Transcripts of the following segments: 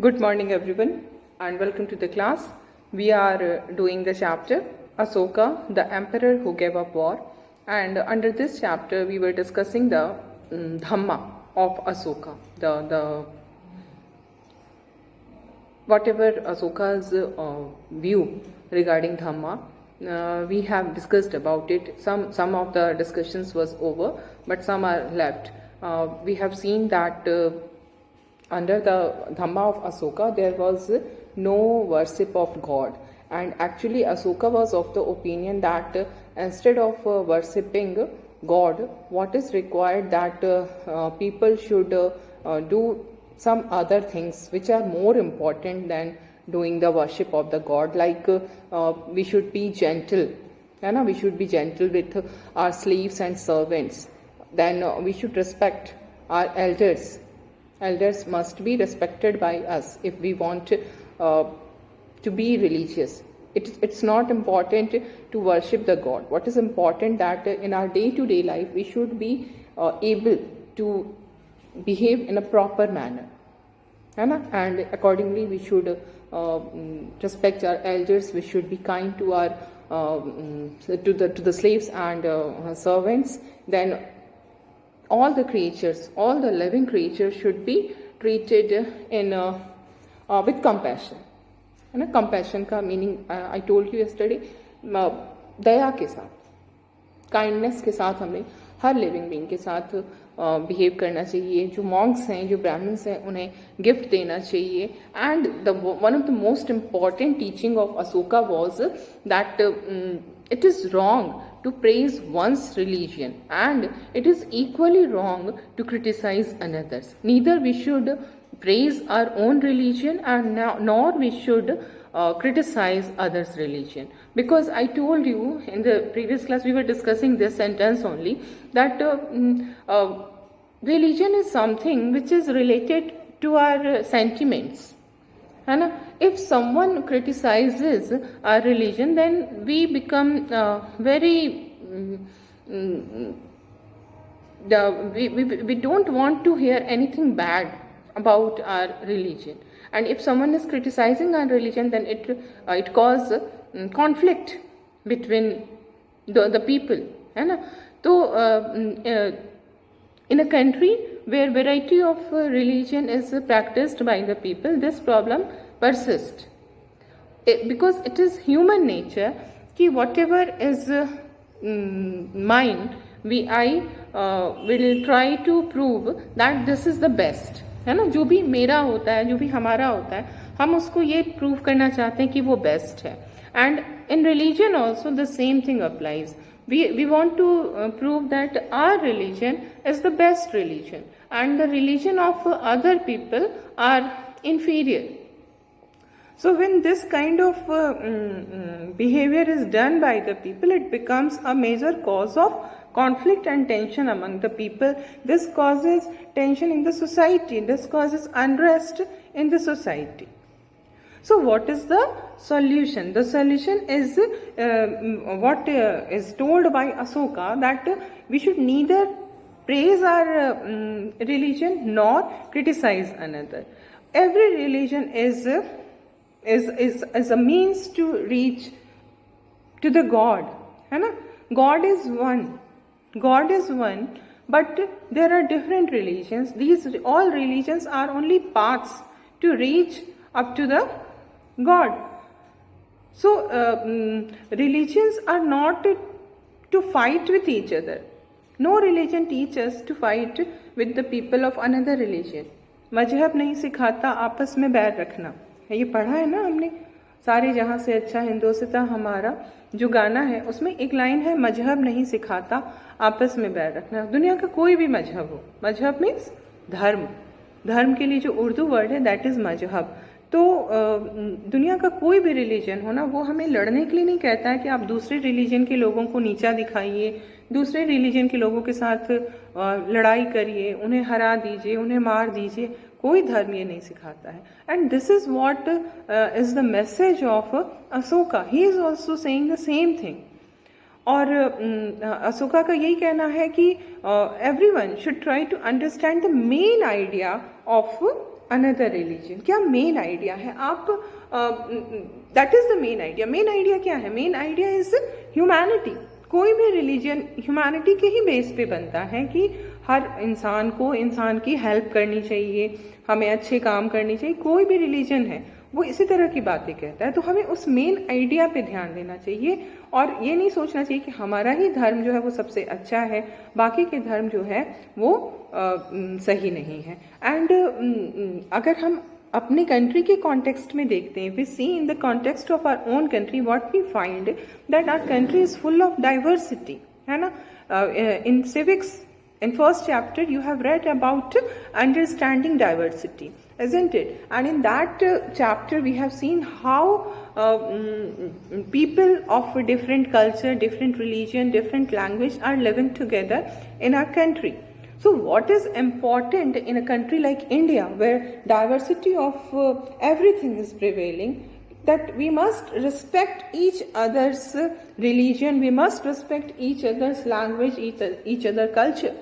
Good morning everyone and welcome to the class. We are doing the chapter Ashoka, the emperor who gave up war, and under this chapter we were discussing the Dhamma of Ashoka, the whatever Ashoka's view regarding Dhamma. We have discussed about it. Some of the discussions was over, but some are left. We have seen that under the Dhamma of Ashoka, there was no worship of God. And actually, Ashoka was of the opinion that instead of worshipping God, what is required that people should do some other things which are more important than doing the worship of the God. Like we should be gentle. We should be gentle with our slaves and servants. Then we should respect our elders. Elders must be respected by us if we want to be religious. It's not important to worship the God. What is important that in our day-to-day life we should be able to behave in a proper manner, and accordingly we should respect our elders. We should be kind to our to the slaves and servants. Then all the creatures, all the living creatures should be treated in with compassion. Compassion का meaning I told you yesterday, दया के साथ, kindness के साथ हमें हर living being के साथ behave करना चाहिए. जो मॉन्क्स हैं, जो ब्राह्मण्स हैं, उन्हें गिफ्ट देना चाहिए. And one of the most important teaching of Ashoka was that it is wrong to praise one's religion and it is equally wrong to criticize another's. Neither we should praise our own religion and nor we should criticize others' religion. Because I told you in the previous class, we were discussing this sentence only, that religion is something which is related to our sentiments. If someone criticizes our religion, then we become very we don't want to hear anything bad about our religion. And if someone is criticizing our religion, then it causes conflict between the people. So in a country where variety of religion is practiced by the people, this problem persists. Because it is human nature कि whatever is mine, I will try to prove that this is the best. जो भी मेरा होता है, जो भी हमारा होता है, हम उसको ये प्रूव करना चाहते हैं कि वो बेस्ट है. And in religion also the same thing applies. We want to prove that our religion is the best religion and the religion of other people are inferior. So when this kind of behavior is done by the people, it becomes a major cause of conflict and tension among the people. This causes tension in the society. This causes unrest in the society. So what is the solution? The solution is what is told by Ashoka, that we should neither praise our religion nor criticize another. Every religion is a means to reach to the God. God is one. God is one, but there are different religions. These all religions are only paths to reach up to the God. So religions are not to fight with each other. No religion teaches to fight with the people of another religion. मजहब नहीं सिखाता आपस में बैर रखना. ये पढ़ा है ना हमने, सारे जहाँ से अच्छा हिंदोसिता हमारा जो गाना है, उसमें एक लाइन है, मजहब नहीं सिखाता आपस में बैर रखना. दुनिया का कोई भी मजहब हो, मजहब मीन्स धर्म. धर्म के लिए जो उर्दू वर्ड है दैट इज़ मजहब. तो दुनिया का कोई भी रिलीजन हो ना, वो हमें लड़ने के लिए नहीं कहता है कि आप दूसरे रिलीजन के लोगों को नीचा दिखाइए, दूसरे रिलीजन के लोगों के साथ लड़ाई करिए, उन्हें हरा दीजिए, उन्हें मार दीजिए. कोई धर्म ये नहीं सिखाता है. And this is what is the message of Ashoka. He is also saying the same thing. और अशोका का यही कहना है कि everyone should try to understand the main idea of another religion, क्या मेन आइडिया है? आप that is the main idea. Main idea क्या है? Main idea is humanity. कोई भी रिलीजन ह्यूमैनिटी के ही बेस पे बनता है कि हर इंसान को इंसान की हेल्प करनी चाहिए, हमें अच्छे काम करनी चाहिए। कोई भी रिलीजन है वो इसी तरह की बातें कहता है, तो हमें उस मेन आइडिया पे ध्यान देना चाहिए और ये नहीं सोचना चाहिए कि हमारा ही धर्म जो है वो सबसे अच्छा है, बाकी के धर्म जो है वो सही नहीं है। एंड अगर हम अपने कंट्री के कॉन्टेक्स्ट में देखते हैं, we see in the context of our own country what we find that our country is full of diversity, है ना। In civics in first chapter you have read about understanding diversity, isn't it? And in that chapter we have seen how people of different culture, different religion, different language are living together in our country. So what is important in a country like India where diversity of everything is prevailing, that we must respect each other's religion, we must respect each other's language, each other culture.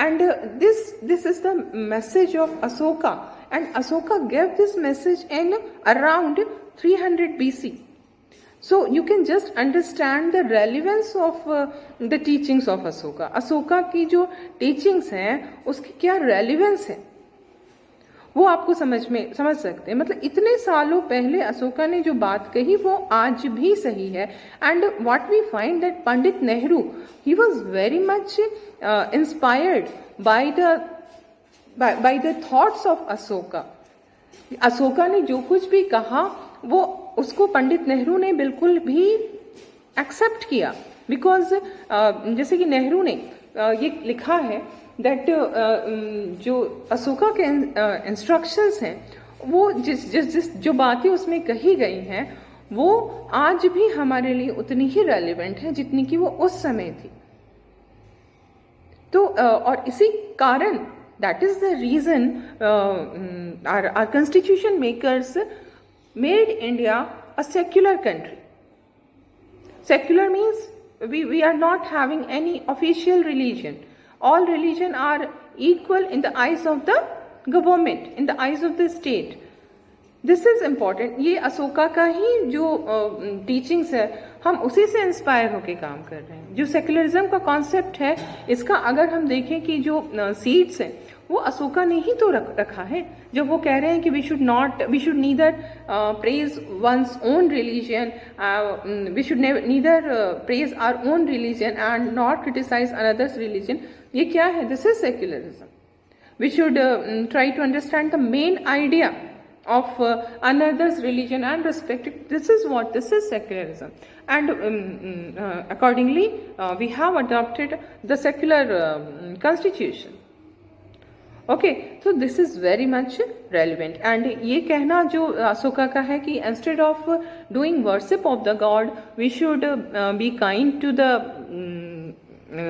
And this is the message of Ashoka, and Ashoka gave this message in around 300 BC. So you can just understand the relevance of the teachings of Ashoka. Ashoka की जो teachings हैं उसकी क्या relevance है वो आपको समझ सकते हैं। मतलब इतने सालों पहले अशोका ने जो बात कही वो आज भी सही है। And what we find that Pandit Nehru he was very much inspired by the thoughts of Ashoka. Ashoka ने जो कुछ भी कहा वो उसको पंडित नेहरू ने बिल्कुल भी एक्सेप्ट किया, बिकॉज जैसे कि नेहरू ने ये लिखा है दैट जो अशोका के इंस्ट्रक्शंस हैं वो जिस जो बातें उसमें कही गई हैं वो आज भी हमारे लिए उतनी ही रेलिवेंट है जितनी कि वो उस समय थी। तो और इसी कारण that is the reason our constitution makers made India a secular country. Secular means we are not having any official religion. All religion are equal in the eyes of the government, in the eyes of the state. This is important. ये अशोका का ही जो teachings है हम उसी से inspire होके काम कर रहे हैं। जो सेक्युलरिज्म का कॉन्सेप्ट है इसका अगर हम देखें कि जो सीड्स हैं वो अशोका ने ही तो रखा है। जब वो कह रहे हैं कि we should neither praise one's own religion, we should neither praise our own religion and not criticise another's religion, ये क्या है? This is secularism. We should try to understand the main idea of another's religion and respect it. This is secularism, and accordingly we have adopted the secular constitution. Okay, so this is very much relevant. And ये कहना जो अशोका का है कि instead of doing worship of the god we should be kind to the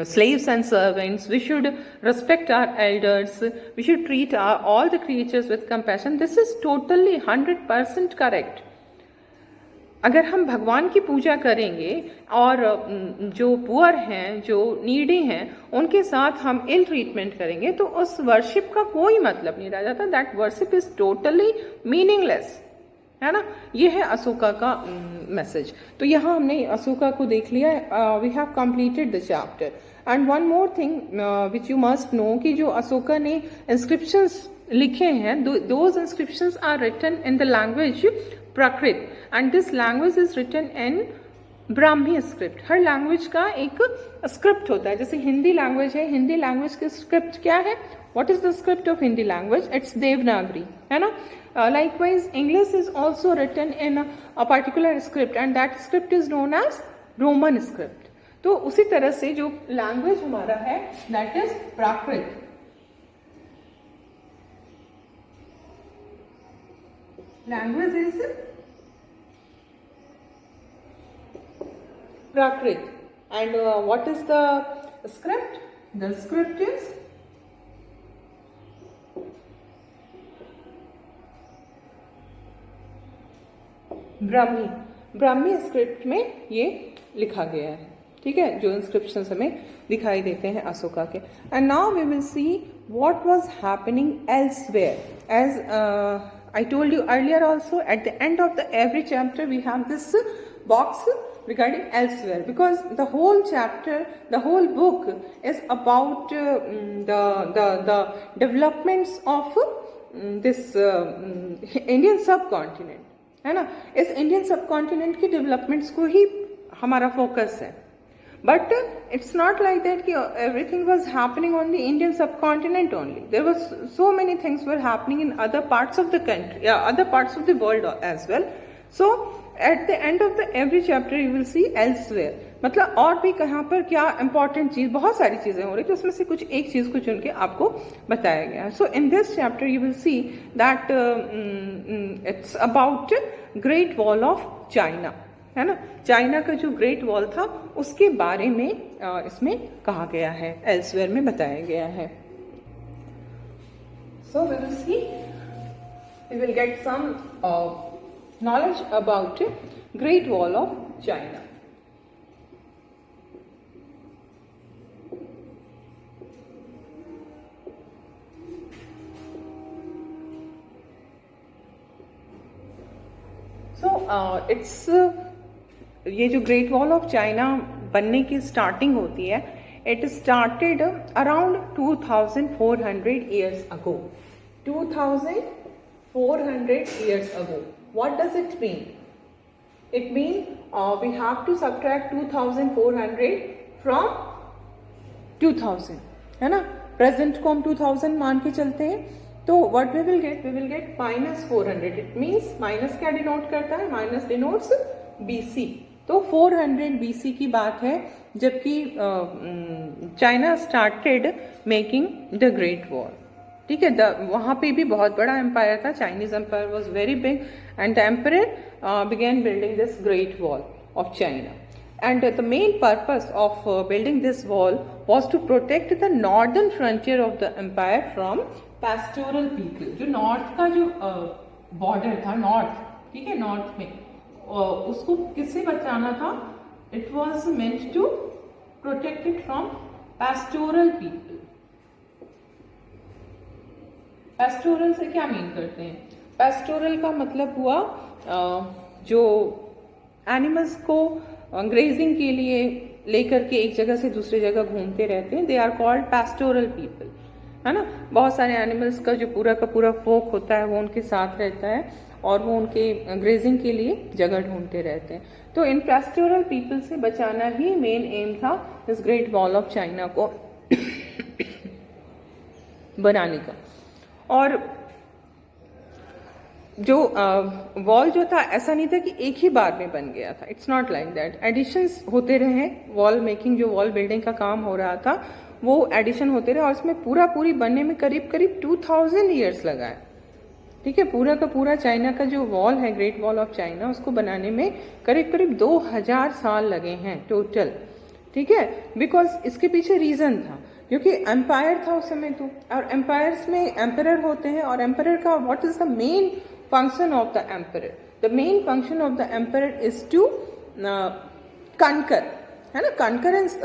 slaves and servants, we should respect our elders, we should treat all the creatures with compassion. This is totally 100% correct. अगर हम भगवान की पूजा करेंगे और जो poor हैं, जो needy हैं, उनके साथ हम इल ट्रीटमेंट करेंगे तो उस वर्शिप का कोई मतलब नहीं रह जाता। That worship is totally meaningless, है ना। ये है अशोका का मैसेज। तो यहाँ हमने अशोका को देख लिया। We have completed the chapter. And one more thing which you must know कि जो अशोका ने इंस्क्रिप्शंस लिखे हैं, those inscriptions are written in the language Prakrit, and this language is written in Brahmi script. हर लैंग्वेज का एक स्क्रिप्ट होता है। जैसे हिंदी लैंग्वेज है, हिंदी लैंग्वेज की स्क्रिप्ट क्या है? What is the script of Hindi language? It's Devanagari, है ना। Likewise, English is also written in a particular script, and that script is known as Roman script. तो उसी तरह से जो लैंग्वेज हमारा है that is Prakrit. Language is Prakrit, and what is the script? The script is Brahmi script में ये लिखा गया है, ठीक है, जो इंस्क्रिप्शंस हमें दिखाई देते हैं अशोका के। And now we will see what was happening elsewhere. As I told you earlier also, at the end of every chapter we have this box regarding elsewhere, because the whole chapter, the whole book is about the developments of this Indian सब continent, है ना. इस Indian सब continent की developments को ही हमारा focus है. But it's not like that कि everything was happening on the Indian subcontinent only. There was so many things were happening in other parts of the country, other parts of the world as well. So at the end of every chapter you will see elsewhere. मतलब और भी कहाँ पर क्या important चीज, बहुत सारी चीजें हो रही थी, उसमें से कुछ एक चीज को चुन के आपको बताया गया है. So in this chapter you will see that it's about Great Wall of China, है ना. चाइना का जो ग्रेट वॉल था उसके बारे में इसमें कहा गया है, एल्सवेयर में बताया गया है. So we will see, we will get some knowledge about great wall of China. So it's ये जो ग्रेट वॉल ऑफ चाइना बनने की स्टार्टिंग होती है, it started around 2400 years ago. 2400 years ago. What does it mean? It mean we have to subtract 2400 from 2000, है ना. Present को हम 2000 मान के चलते हैं, तो what we will get? We will get -400. It means minus क्या डिनोट करता है? Minus denotes BC. तो 400 BC की बात है, जबकि China started making the great wall. ठीक है, वहाँ पे भी बहुत बड़ा एम्पायर था. Chinese empire was very big and the emperor began building this great wall of China. And the main purpose of building this wall was to protect the northern frontier of the empire from pastoral people. जो north का जो border था, north, ठीक है, north में उसको किससे बचाना था? It was meant to protect it from pastoral people. Pastoral से क्या मीन करते हैं? पैस्टोरल का मतलब हुआ जो एनिमल्स को ग्रेजिंग के लिए लेकर के एक जगह से दूसरी जगह घूमते रहते हैं, they are called pastoral people, है ना. बहुत सारे एनिमल्स का जो पूरा का पूरा फोक होता है वो उनके साथ रहता है और वो उनके ग्रेजिंग के लिए जगह ढूंढते रहते हैं. तो इन पैस्टोरल पीपल से बचाना ही मेन एम था इस ग्रेट वॉल ऑफ चाइना को बनाने का. और जो वॉल जो था, ऐसा नहीं था कि एक ही बार में बन गया था. It's not like that. Additions होते रहे. वॉल मेकिंग, जो वॉल बिल्डिंग का काम हो रहा था, वो एडिशन होते रहे और उसमें पूरी बनने में करीब 2000 ईयर्स लगा है. ठीक है, पूरा का पूरा चाइना का जो वॉल है, ग्रेट वॉल ऑफ चाइना, उसको बनाने में करीब 2000 साल लगे हैं टोटल. ठीक है, बिकॉज इसके पीछे रीजन था, क्योंकि एम्पायर था उस समय तो, और एम्पायर्स में एम्परर होते हैं, और एम्परर का what is the main function of the emperor? The main function of the emperor is to conquer, है ना.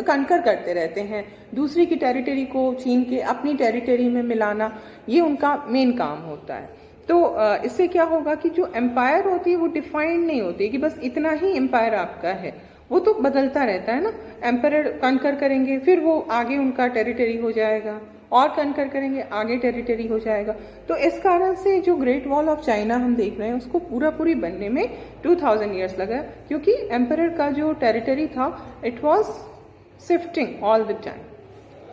कनकर करते रहते हैं, दूसरी की टेरिटरी को छीन के अपनी टेरिटरी में मिलाना, ये उनका मेन काम होता है. तो इससे क्या होगा कि जो एम्पायर होती है वो डिफाइंड नहीं होती कि बस इतना ही एम्पायर आपका है, वो तो बदलता रहता है ना. एम्परर कनकर करेंगे, फिर वो आगे उनका टेरिटरी हो जाएगा, और कनकर करेंगे, आगे टेरिटरी हो जाएगा. तो इस कारण से जो ग्रेट वॉल ऑफ चाइना हम देख रहे हैं, उसको पूरी बनने में 2000 ईयर्स लगा, क्योंकि एम्परर का जो टेरिटरी था, it was shifting all the time,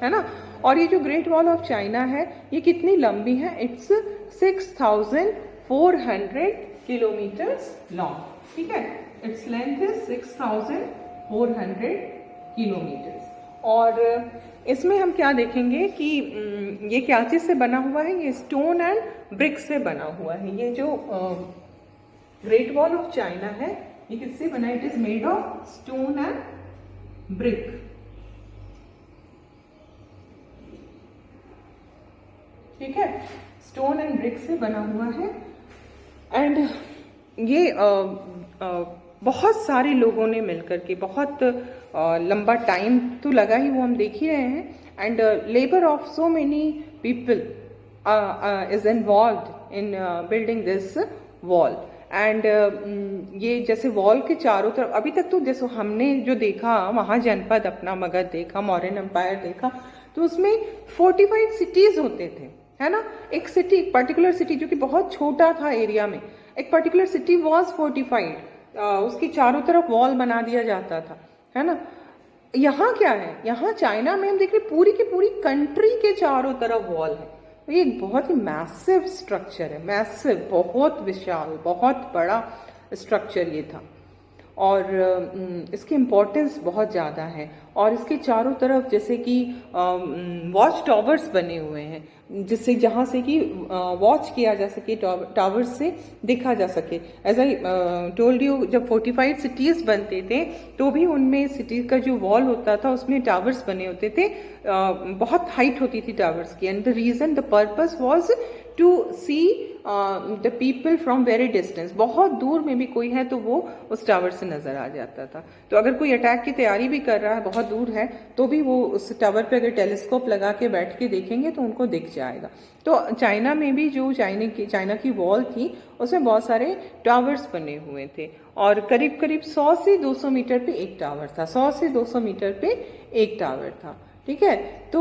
है ना. और ये जो ग्रेट वॉल ऑफ चाइना है, ये कितनी लंबी है? It's 6400 kilometres long. ठीक है, इट्स लेंथ इज 6400 किलोमीटर्स. और इसमें हम क्या देखेंगे कि ये क्या चीज से बना हुआ है? ये स्टोन एंड ब्रिक से बना हुआ है. ये जो ग्रेट वॉल ऑफ चाइना है, ये किससे बना है? It is made of stone and brick. ठीक है, स्टोन एंड ब्रिक से बना हुआ है. एंड ये बहुत सारे लोगों ने मिलकर के, बहुत लंबा टाइम तो लगा ही, वो हम देख ही रहे हैं. And labour of so many people is involved in building this wall. And ये जैसे वॉल के चारों तरफ अभी तक तो जैसे हमने जो देखा महाजनपद अपना मगध देखा, मौर्यन एम्पायर देखा, तो उसमें 45 सिटीज होते थे, है ना। एक सिटी, एक पर्टिकुलर सिटी जो कि बहुत छोटा था एरिया में, एक पर्टिकुलर सिटी वॉज फोर्टिफाइड, उसकी चारों तरफ वॉल बना दिया जाता था, है ना। यहाँ क्या है, यहाँ चाइना में हम देख रहे पूरी की पूरी कंट्री के चारों तरफ वॉल है। तो ये एक बहुत ही मैसिव स्ट्रक्चर है, मैसिव, बहुत विशाल, बहुत बड़ा स्ट्रक्चर ये था, और इसकी इम्पोर्टेंस बहुत ज़्यादा है। और इसके चारों तरफ जैसे कि वॉच टावर्स बने हुए हैं, जिससे जहाँ से कि वॉच किया जा सके, टावर्स से देखा जा सके। एज आई टोल्ड यू, जब 45 सिटीज़ बनते थे तो भी उनमें सिटी का जो वॉल होता था उसमें टावर्स बने होते थे, बहुत हाइट होती थी टावर्स की। And the reason, the purpose was to see the people from very distance, बहुत दूर में भी कोई है तो वो उस टावर से नजर आ जाता था। तो अगर कोई अटैक की तैयारी भी कर रहा है, बहुत दूर है, तो भी वो उस टावर पे अगर टेलीस्कोप लगा के बैठ के देखेंगे तो उनको दिख जाएगा। तो चाइना में भी जो चाइना की वॉल थी उसमें बहुत सारे टावर्स बने हुए थे, और करीब करीब 100 से 200 मीटर पे एक टावर था, 100 से 200 मीटर पे एक टावर था, ठीक है। तो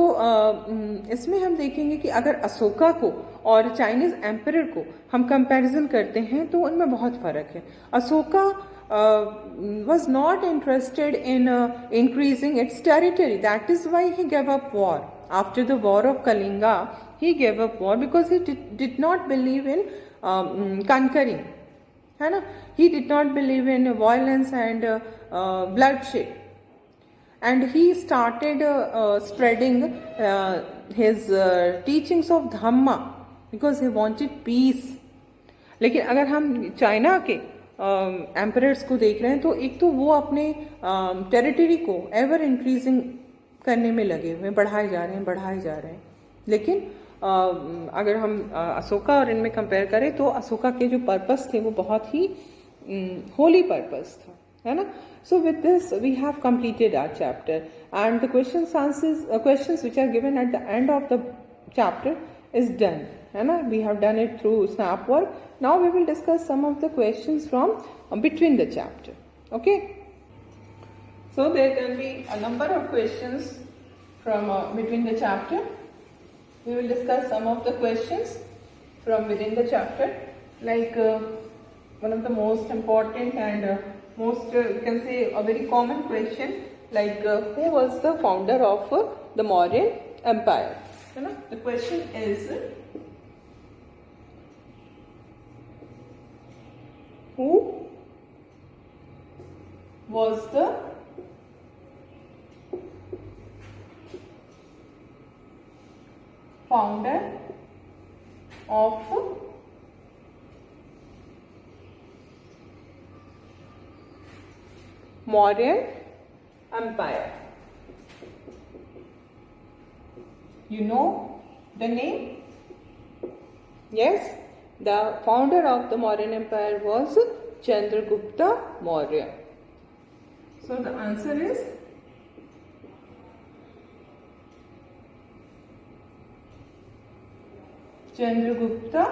इसमें हम देखेंगे कि अगर अशोका को और चाइनीज एम्परर को हम कंपैरिजन करते हैं तो उनमें बहुत फर्क है। Ashoka was not interested in increasing its territory. That is why he gave up war. After the war of Kalinga, he gave up war because he did not believe in conquering, है ना। He did not believe in violence and bloodshed. And he started spreading his teachings of Dhamma because he wanted peace. लेकिन अगर हम China के emperors को देख रहे हैं तो एक तो वो अपने टेरिटरी को एवर इंक्रीजिंग करने में लगे हुए, बढ़ाए जा रहे हैं। लेकिन अगर हम अशोका और इनमें कंपेयर करें तो अशोका के जो पर्पस थे वो बहुत ही होली पर्पस था, है ना। So with this we have completed our chapter, and the questions which are given at the end of the chapter is done, है ना। We have done it through snap work. Now we will discuss some of the questions from between the chapter. Okay. So there can be a number of questions from between the chapter. We will discuss some of the questions from within the chapter, like one of the most important and most you can say a very common question, like who was the founder of the Mauryan Empire, you know. The question is, who was the founder of Mauryan Empire? You know the name? Yes, the founder of the Mauryan Empire was Chandragupta Maurya. So the answer is Chandragupta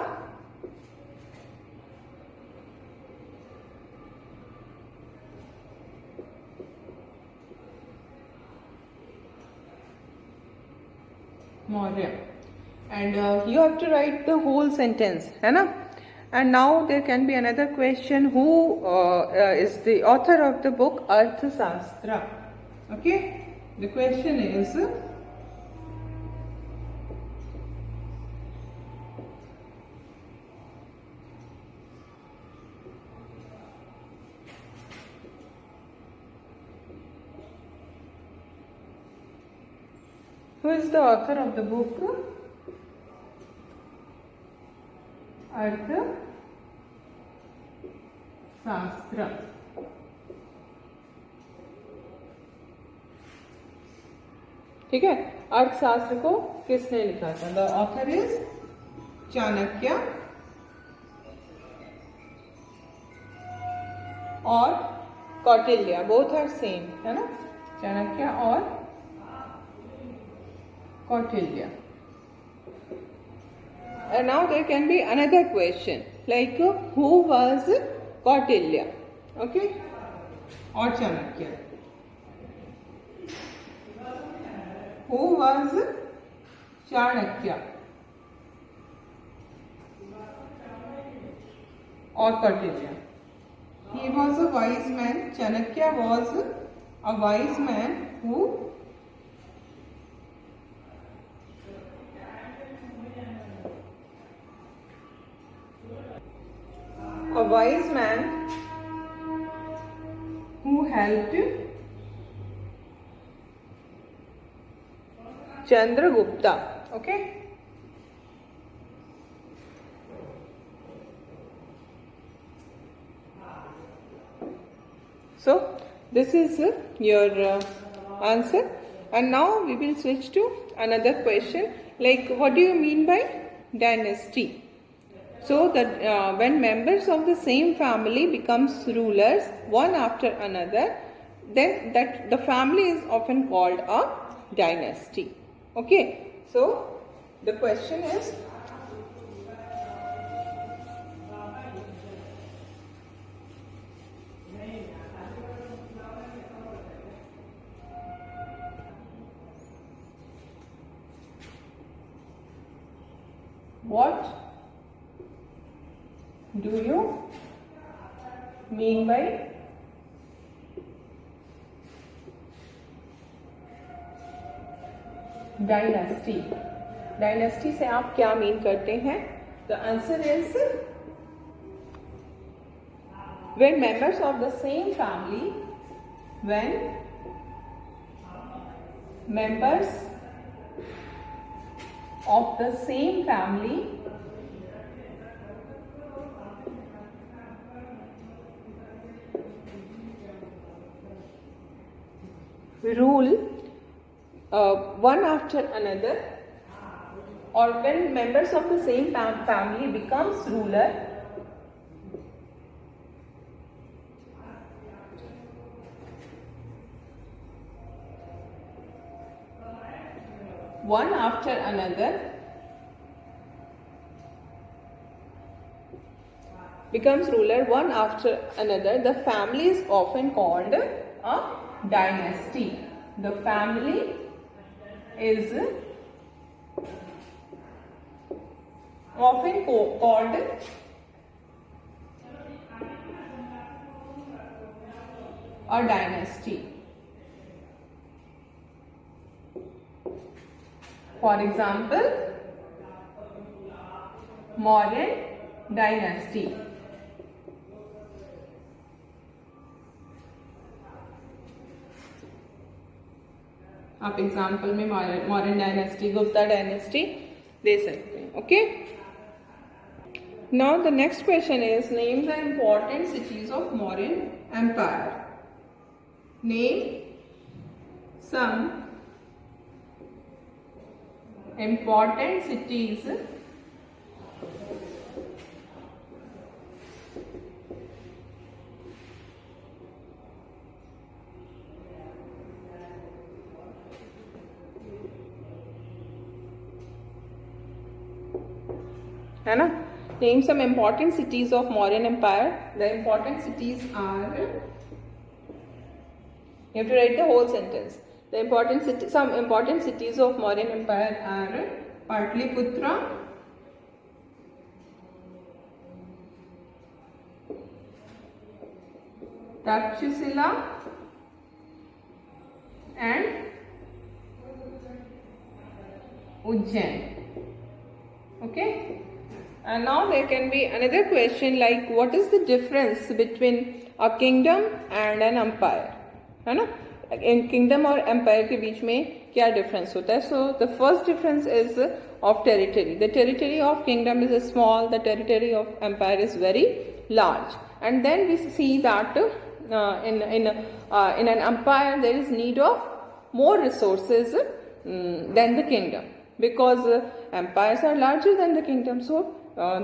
Maurya. And you have to write the whole sentence, है ना. And now there can be another question, who is the author of the book Arthashastra? Okay, the question is, who is the author of the book Arthashastra? ठीक है, अर्थशास्त्र को किसने लिखा था? The author is Chanakya और कौटिल्य, बोथ आर सेम, है ना, चाणक्य और Kautilya. now there can be another question like who was Kautilya, okay, or Chanakya. Who was Chanakya or Kautilya? He was a wise man. Chanakya was a wise man who helped Chandragupta, okay. So this is your answer, and now we will switch to another question like what do you mean by dynasty? So that when members of the same family becomes rulers one after another, then that the family is often called a dynasty. Okay, so the question is what do you mean by dynasty? Dynasty से आप क्या mean करते हैं? The answer is when members of the same family, when members of the same family rule one after another, or when members of the same family becomes ruler one after another, the family is often called a dynasty. The family is often called a dynasty. For example, Mauryan dynasty. आप example में Mauryan dynasty, Gupta dynasty दे सकते हैं. Okay, now the next question is name the important cities of Mauryan empire. Name some important cities है ना. Name some important cities of Mauryan Empire. The important cities are, you have to write the whole sentence. Some important cities of Mauryan Empire are Patliputra, Takshashila and Ujjain. Okay. And now there can be another question like what is the difference between a kingdom and an empire, है ना. In kingdom और empire के बीच में क्या difference होता है? So the first difference is of territory. The territory of kingdom is small, the territory of empire is very large. And then we see that in an empire there is need of more resources than the kingdom, because empires are larger than the kingdom. So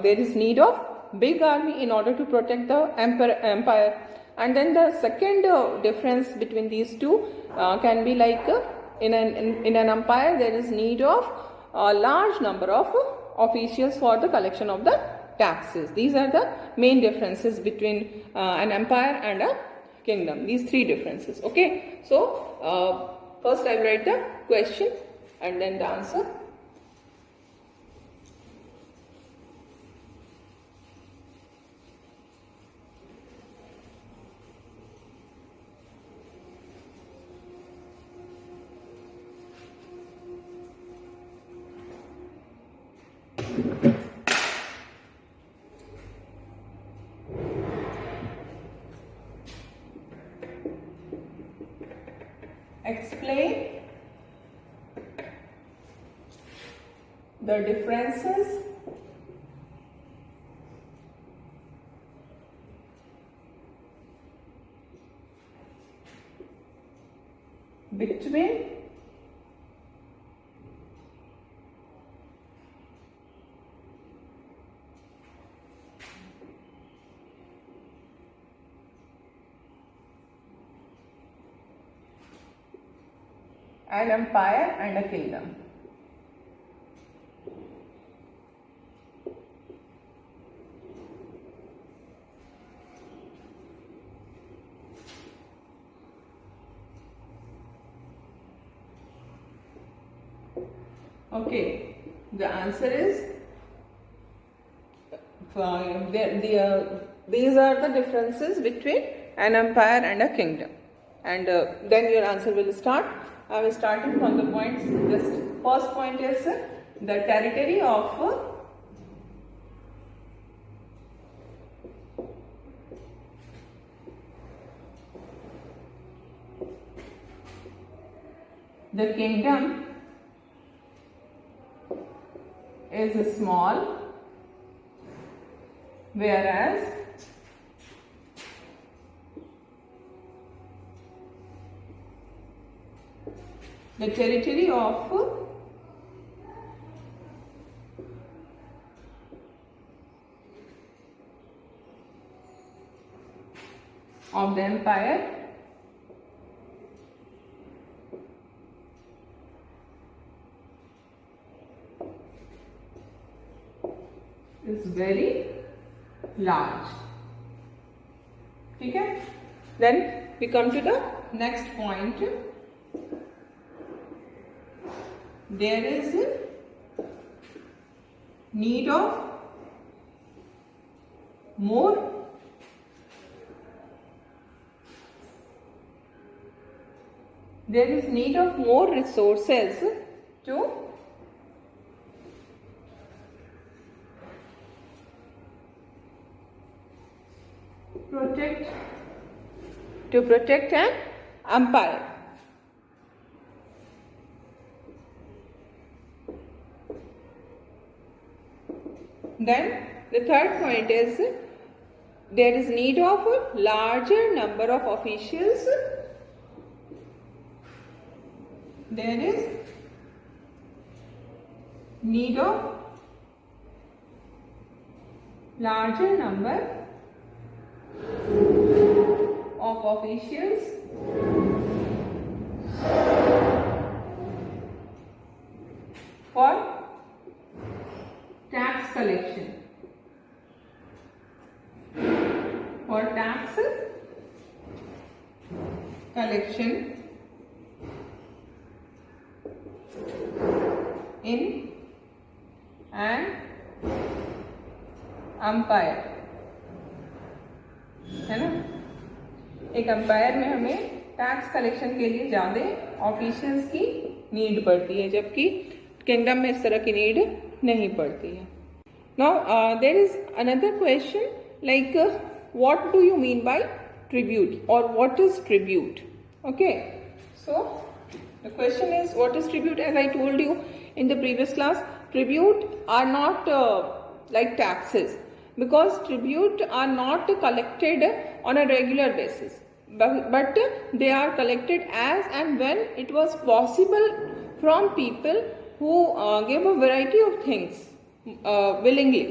there is need of big army in order to protect the empire. And then the second difference between these two can be like in an empire there is need of a large number of officials for the collection of the taxes. These are the main differences between an empire and a kingdom. These three differences. Okay. So first I will write the question and then the answer. Explain the differences between an empire and a kingdom. Okay, the answer is these are the differences between an empire and a kingdom, and then your answer will start. I am starting from the points. This first point is the territory of the kingdom is small, whereas the territory of the empire is very large. Okay? Then we come to the next point. There is need of more resources to protect an empire. Then the third point is there is need of a larger number of officials. There is need of larger number of officials for tax collection. For tax collection in an empire, है ना? एक empire में हमें tax collection के लिए ज़्यादा officials की need पड़ती है, जबकि किंगडम में इस तरह की नीड नहीं पड़ती है. Now there is another question like what do you mean by tribute और what is tribute. Okay, so the question is what is tribute. As I told you in the previous class, tribute are not like taxes, because tribute are not collected on a regular basis, but they are collected as and when it was possible from people who give a variety of things willingly.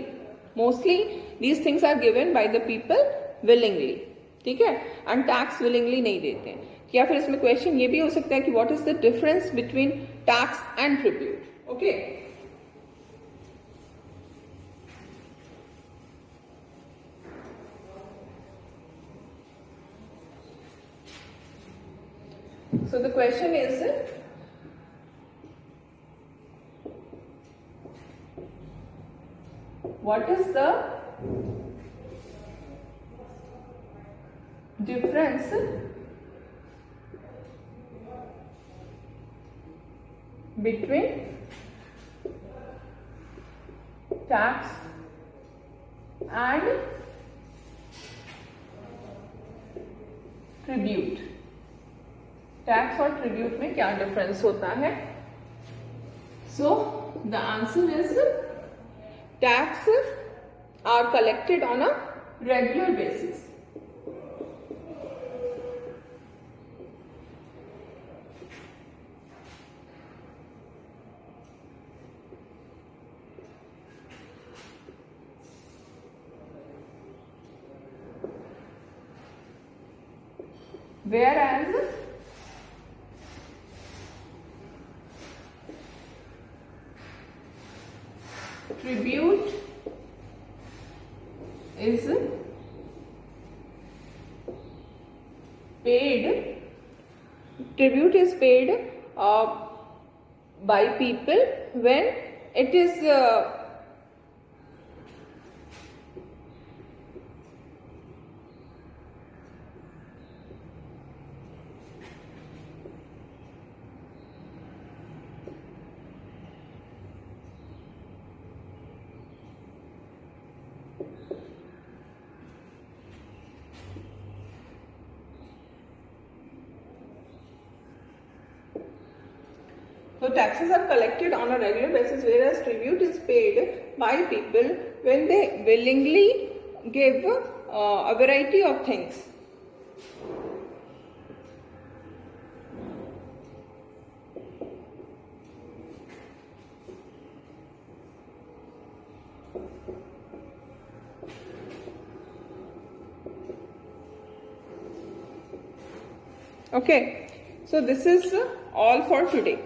Mostly these things are given by the people willingly, ठीक है, and tax willingly नहीं देते हैं. या फिर इसमें question ये भी हो सकता है कि what is the difference between tax and tribute. Okay, So the question is, what is the difference between tax and tribute? Tax और ट्रिब्यूट में क्या डिफरेंस होता है? So the answer is tax are collected on a regular basis. Whereas tribute is paid by people when it is so taxes are collected on a regular basis, whereas tribute is paid by people when they willingly give a variety of things. Okay, so this is all for today.